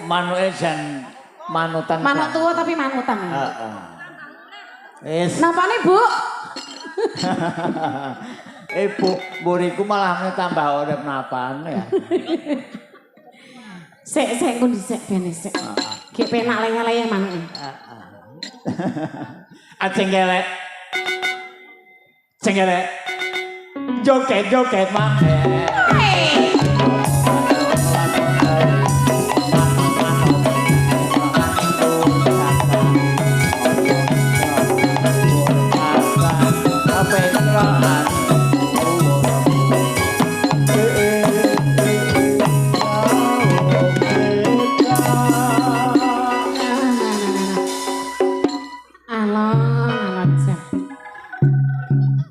Manuk ejen manutan. Manuk tua tapi manutan. Wis. Napane, Bu? Bu, buriku malah tambah urip napane ya. Sik engko dhisik ben sik. Gek penak leyeh-leyeh manuke. Cengelek. Cengelek. Joget-joget maneh.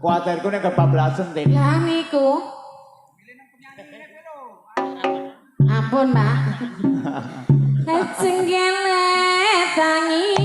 Kuatirku nek kebablasan tim. Lah niku. Ampun, Mbak. Cenggele tangi